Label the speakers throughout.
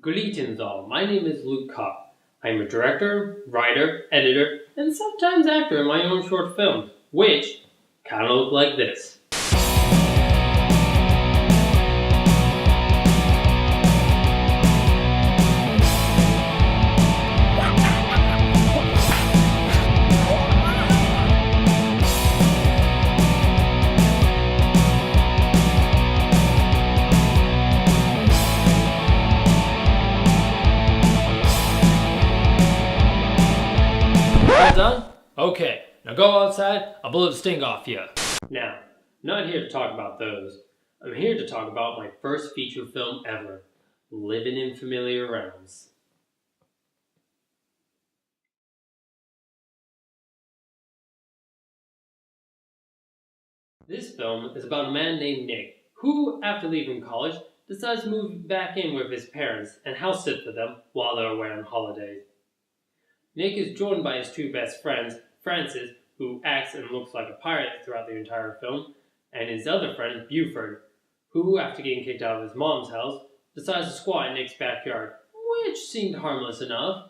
Speaker 1: Greetings all, my name is Luke Kapp. I'm a director, writer, editor, and sometimes actor in my own short films, which kind of look like this. All done? Okay, now go outside, I'll blow the sting off you. Now, I'm not here to talk about those. I'm here to talk about my first feature film ever, Living in Familiar Realms. This film is about a man named Nick, who, after leaving college, decides to move back in with his parents and house sit for them while they're away on holidays. Nick is joined by his two best friends, Francis, who acts and looks like a pirate throughout the entire film, and his other friend, Buford, who, after getting kicked out of his mom's house, decides to squat in Nick's backyard, which seemed harmless enough,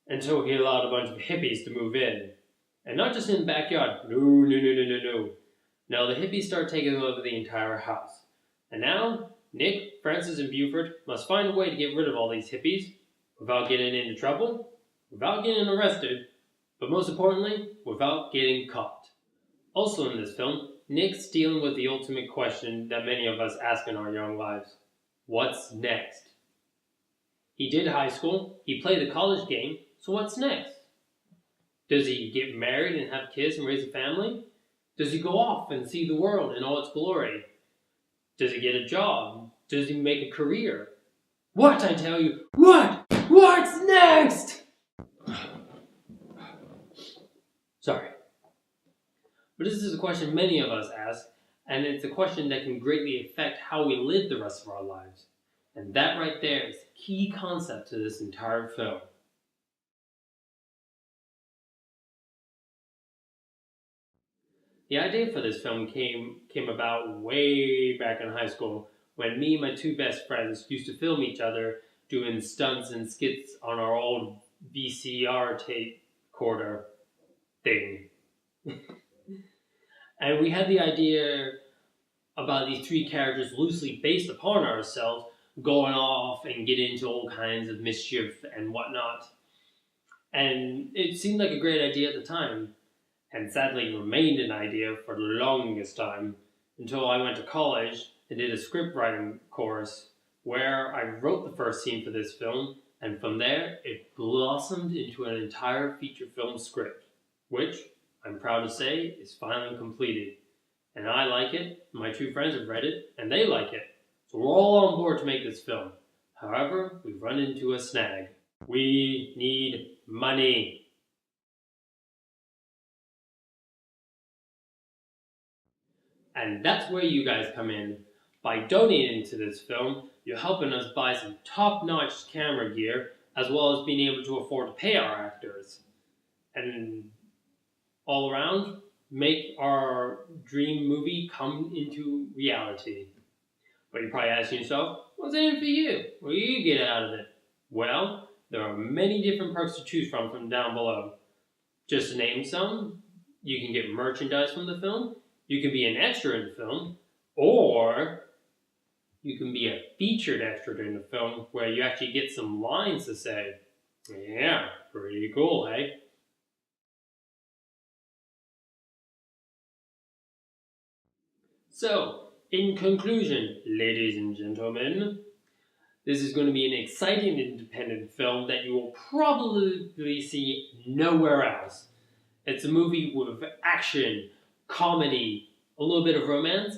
Speaker 1: until he allowed a bunch of hippies to move in. And not just in the backyard, no. Now the hippies start taking over the entire house. And now, Nick, Francis, and Buford must find a way to get rid of all these hippies without getting into trouble, without getting arrested, but most importantly, without getting caught. Also in this film, Nick's dealing with the ultimate question that many of us ask in our young lives. What's next? He did high school, he played the college game, so what's next? Does he get married and have kids and raise a family? Does he go off and see the world in all its glory? Does he get a job? Does he make a career? What, I tell you, what? What's next? Sorry. But this is a question many of us ask, and it's a question that can greatly affect how we live the rest of our lives. And that right there is the key concept to this entire film. The idea for this film came about way back in high school when me and my two best friends used to film each other doing stunts and skits on our old VCR tape recorder thing. And we had the idea about these three characters loosely based upon ourselves going off and getting into all kinds of mischief and whatnot. And it seemed like a great idea at the time, and sadly remained an idea for the longest time until I went to college and did a script writing course where I wrote the first scene for this film, and from there it blossomed into an entire feature film script, which I'm proud to say is finally completed. And I like it, my two friends have read it, and they like it. So we're all on board to make this film. However, we've run into a snag. We need money. And that's where you guys come in. By donating to this film, you're helping us buy some top-notch camera gear, as well as being able to afford to pay our actors. And all around, make our dream movie come into reality. But you're probably asking yourself, what's in it for you? What do you get out of it? Well, there are many different perks to choose from down below. Just to name some, you can get merchandise from the film, you can be an extra in the film, or you can be a featured extra in the film where you actually get some lines to say. Yeah, pretty cool, hey? So, in conclusion, ladies and gentlemen, this is going to be an exciting independent film that you will probably see nowhere else. It's a movie with action, comedy, a little bit of romance,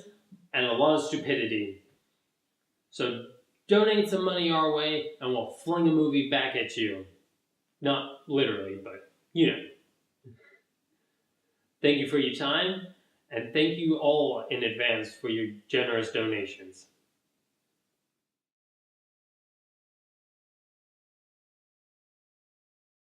Speaker 1: and a lot of stupidity. So donate some money our way and we'll fling a movie back at you. Not literally, but you know. Thank you for your time, and thank you all in advance for your generous donations.